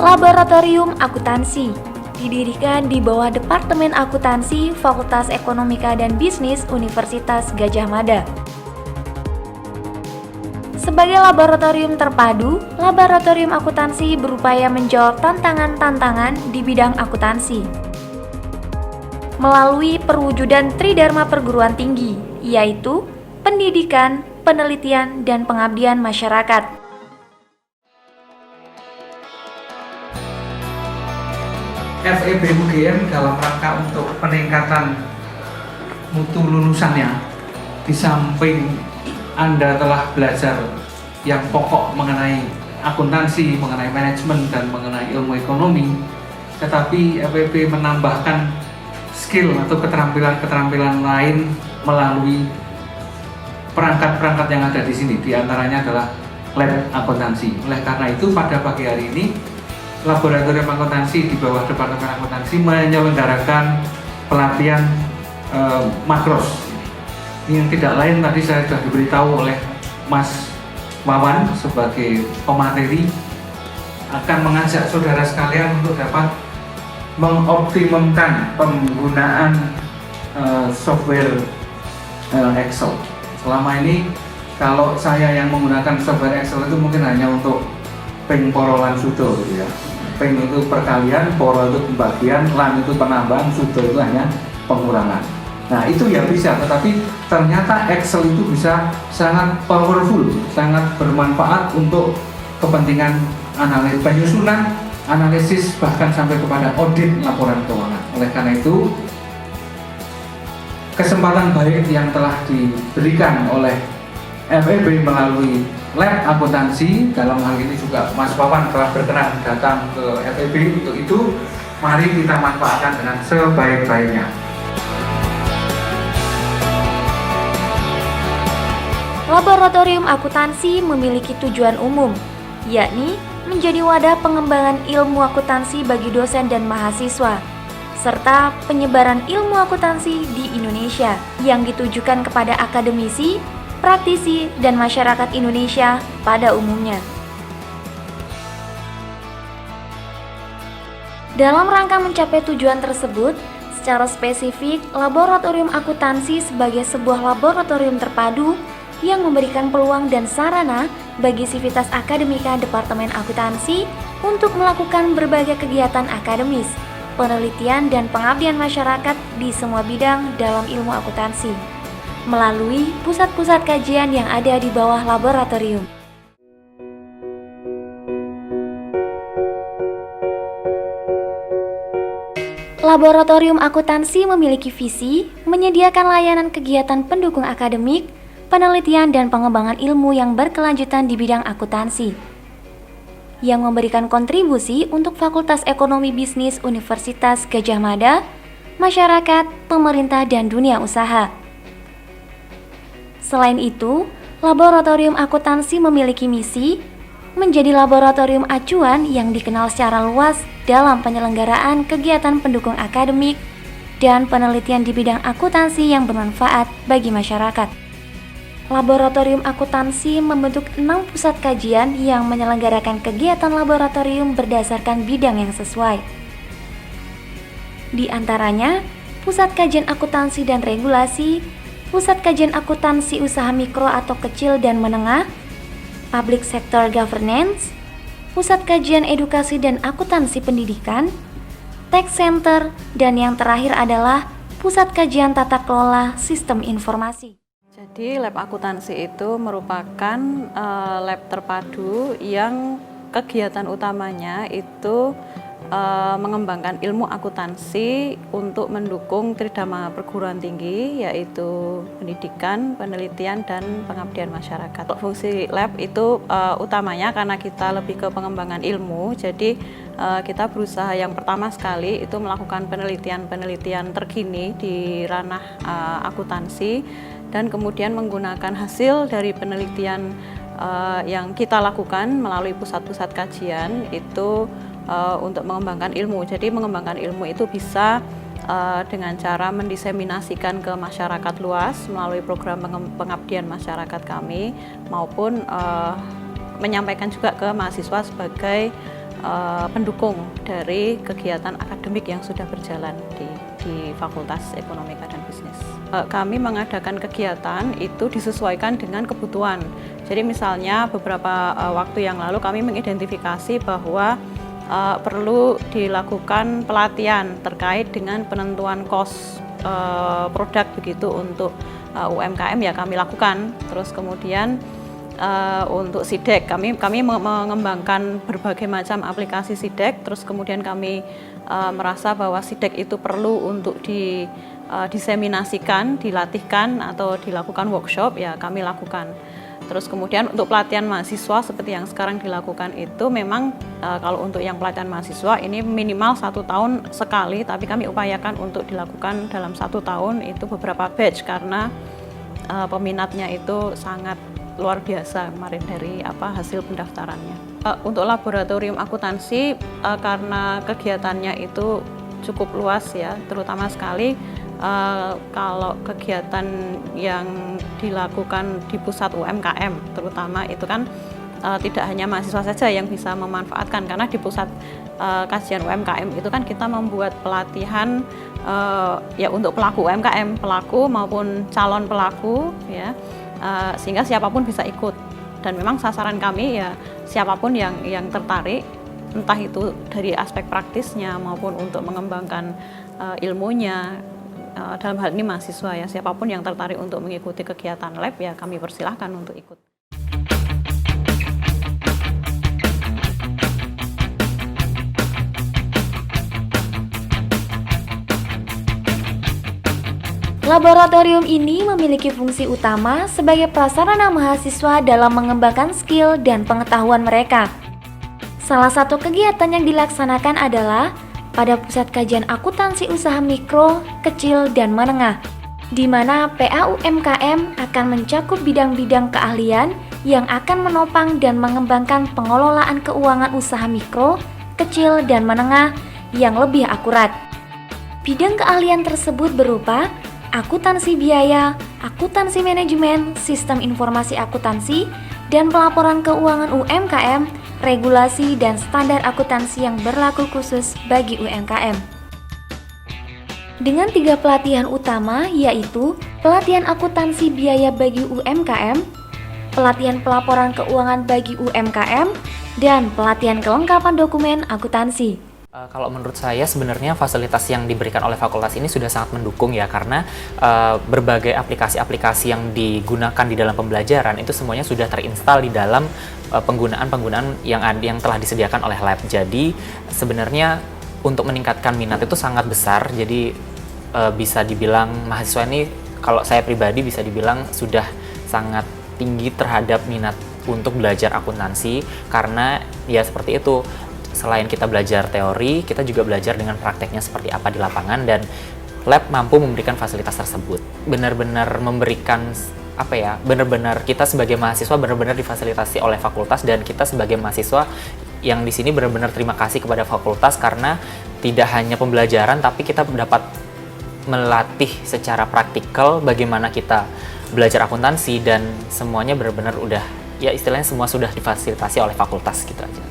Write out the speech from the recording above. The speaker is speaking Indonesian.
Laboratorium Akuntansi didirikan di bawah Departemen Akuntansi Fakultas Ekonomika dan Bisnis Universitas Gadjah Mada. Sebagai laboratorium terpadu, Laboratorium Akuntansi berupaya menjawab tantangan-tantangan di bidang akuntansi melalui perwujudan Tridharma Perguruan Tinggi, yaitu pendidikan, penelitian, dan pengabdian masyarakat. FEB UGM dalam rangka untuk peningkatan mutu lulusannya, di samping Anda telah belajar yang pokok mengenai akuntansi, mengenai manajemen, dan mengenai ilmu ekonomi, tetapi FEB menambahkan skill atau keterampilan-keterampilan lain melalui perangkat-perangkat yang ada di sini, di antaranya adalah lab akuntansi. Oleh karena itu, pada pagi hari ini Laboratorium Akuntansi di bawah Departemen Akuntansi menyelenggarakan pelatihan makros. Yang tidak lain tadi saya sudah diberitahu oleh Mas Wawan sebagai pemateri akan mengajak saudara sekalian untuk dapat mengoptimumkan penggunaan software Excel. Selama ini kalau saya yang menggunakan software Excel itu mungkin hanya untuk ping porolan sudo gitu ya. Ping itu perkalian, poro itu pembagian, lan itu penambahan, sudo itu hanya pengurangan. Nah itu ya bisa, tetapi ternyata Excel itu bisa sangat powerful, sangat bermanfaat untuk kepentingan analisis penyusunan, analisis, bahkan sampai kepada audit laporan keuangan. Oleh karena itu, kesempatan baik yang telah diberikan oleh FEB melalui lab akuntansi, dalam hal ini juga Mas Wawan telah berkenan datang ke FEB. Untuk itu, mari kita manfaatkan dengan sebaik-baiknya. Laboratorium Akuntansi memiliki tujuan umum, yakni menjadi wadah pengembangan ilmu akuntansi bagi dosen dan mahasiswa, serta penyebaran ilmu akuntansi di Indonesia yang ditujukan kepada akademisi, praktisi, dan masyarakat Indonesia pada umumnya. Dalam rangka mencapai tujuan tersebut, secara spesifik, Laboratorium Akuntansi sebagai sebuah laboratorium terpadu yang memberikan peluang dan sarana bagi sivitas akademika Departemen Akuntansi untuk melakukan berbagai kegiatan akademis, penelitian, dan pengabdian masyarakat di semua bidang dalam ilmu akuntansi melalui pusat-pusat kajian yang ada di bawah laboratorium. Laboratorium Akuntansi memiliki visi menyediakan layanan kegiatan pendukung akademik, penelitian, dan pengembangan ilmu yang berkelanjutan di bidang akuntansi, yang memberikan kontribusi untuk Fakultas Ekonomi Bisnis Universitas Gadjah Mada, masyarakat, pemerintah, dan dunia usaha. Selain itu, Laboratorium Akuntansi memiliki misi menjadi laboratorium acuan yang dikenal secara luas dalam penyelenggaraan kegiatan pendukung akademik dan penelitian di bidang akuntansi yang bermanfaat bagi masyarakat. Laboratorium Akuntansi membentuk 6 pusat kajian yang menyelenggarakan kegiatan laboratorium berdasarkan bidang yang sesuai. Di antaranya, Pusat Kajian Akuntansi dan Regulasi, Pusat Kajian Akuntansi Usaha Mikro atau Kecil dan Menengah, Public Sector Governance, Pusat Kajian Edukasi dan Akuntansi Pendidikan, Tax Center, dan yang terakhir adalah Pusat Kajian Tata Kelola Sistem Informasi. Jadi lab akuntansi itu merupakan lab terpadu yang kegiatan utamanya itu mengembangkan ilmu akuntansi untuk mendukung Tridharma Perguruan Tinggi, yaitu pendidikan, penelitian, dan pengabdian masyarakat. Fungsi lab itu utamanya karena kita lebih ke pengembangan ilmu, jadi kita berusaha yang pertama sekali itu melakukan penelitian-penelitian terkini di ranah akuntansi, dan kemudian menggunakan hasil dari penelitian yang kita lakukan melalui pusat-pusat kajian itu untuk mengembangkan ilmu. Jadi mengembangkan ilmu itu bisa dengan cara mendiseminasikan ke masyarakat luas melalui program pengabdian masyarakat kami, maupun menyampaikan juga ke mahasiswa sebagai pendukung dari kegiatan akademik yang sudah berjalan di Fakultas Ekonomika dan Bisnis. Kami mengadakan kegiatan itu disesuaikan dengan kebutuhan. Jadi misalnya beberapa waktu yang lalu kami mengidentifikasi bahwa perlu dilakukan pelatihan terkait dengan penentuan cost produk begitu untuk UMKM, ya kami lakukan. Terus kemudian untuk SIDEK kami mengembangkan berbagai macam aplikasi SIDEK. Terus kemudian kami merasa bahwa SIDEK itu perlu untuk diseminasikan, dilatihkan atau dilakukan workshop, ya kami lakukan. Terus kemudian untuk pelatihan mahasiswa seperti yang sekarang dilakukan itu memang kalau untuk yang pelatihan mahasiswa ini minimal 1 tahun sekali, tapi kami upayakan untuk dilakukan dalam 1 tahun itu beberapa batch karena peminatnya itu sangat luar biasa kemarin dari hasil pendaftarannya. Untuk laboratorium akuntansi karena kegiatannya itu cukup luas ya, terutama sekali kalau kegiatan yang dilakukan di pusat UMKM terutama itu kan tidak hanya mahasiswa saja yang bisa memanfaatkan, karena di pusat kajian UMKM itu kan kita membuat pelatihan ya untuk pelaku UMKM, pelaku maupun calon pelaku ya, sehingga siapapun bisa ikut. Dan memang sasaran kami ya siapapun yang tertarik, entah itu dari aspek praktisnya maupun untuk mengembangkan ilmunya. Dalam hal ini mahasiswa ya, siapapun yang tertarik untuk mengikuti kegiatan lab ya kami persilahkan untuk ikut. Laboratorium ini memiliki fungsi utama sebagai prasarana mahasiswa dalam mengembangkan skill dan pengetahuan mereka. Salah satu kegiatan yang dilaksanakan adalah pada Pusat Kajian Akuntansi Usaha Mikro, Kecil, dan Menengah, di mana PAUMKM akan mencakup bidang-bidang keahlian yang akan menopang dan mengembangkan pengelolaan keuangan usaha mikro, kecil, dan menengah yang lebih akurat. Bidang keahlian tersebut berupa akuntansi biaya, akuntansi manajemen, sistem informasi akuntansi, dan pelaporan keuangan UMKM, regulasi dan standar akuntansi yang berlaku khusus bagi UMKM. Dengan 3 pelatihan utama, yaitu pelatihan akuntansi biaya bagi UMKM, pelatihan pelaporan keuangan bagi UMKM, dan pelatihan kelengkapan dokumen akuntansi. Kalau menurut saya sebenarnya fasilitas yang diberikan oleh fakultas ini sudah sangat mendukung ya, karena berbagai aplikasi-aplikasi yang digunakan di dalam pembelajaran itu semuanya sudah terinstal di dalam penggunaan yang telah disediakan oleh lab. Jadi sebenarnya untuk meningkatkan minat itu sangat besar. Jadi bisa dibilang mahasiswa ini, kalau saya pribadi bisa dibilang sudah sangat tinggi terhadap minat untuk belajar akuntansi, karena ya seperti itu. Selain kita belajar teori, kita juga belajar dengan prakteknya seperti apa di lapangan, dan lab mampu memberikan fasilitas tersebut. Benar-benar memberikan benar-benar kita sebagai mahasiswa benar-benar difasilitasi oleh fakultas, dan kita sebagai mahasiswa yang di sini benar-benar terima kasih kepada fakultas karena tidak hanya pembelajaran tapi kita dapat melatih secara praktikal bagaimana kita belajar akuntansi, dan semuanya benar-benar udah ya istilahnya semua sudah difasilitasi oleh fakultas gitu aja.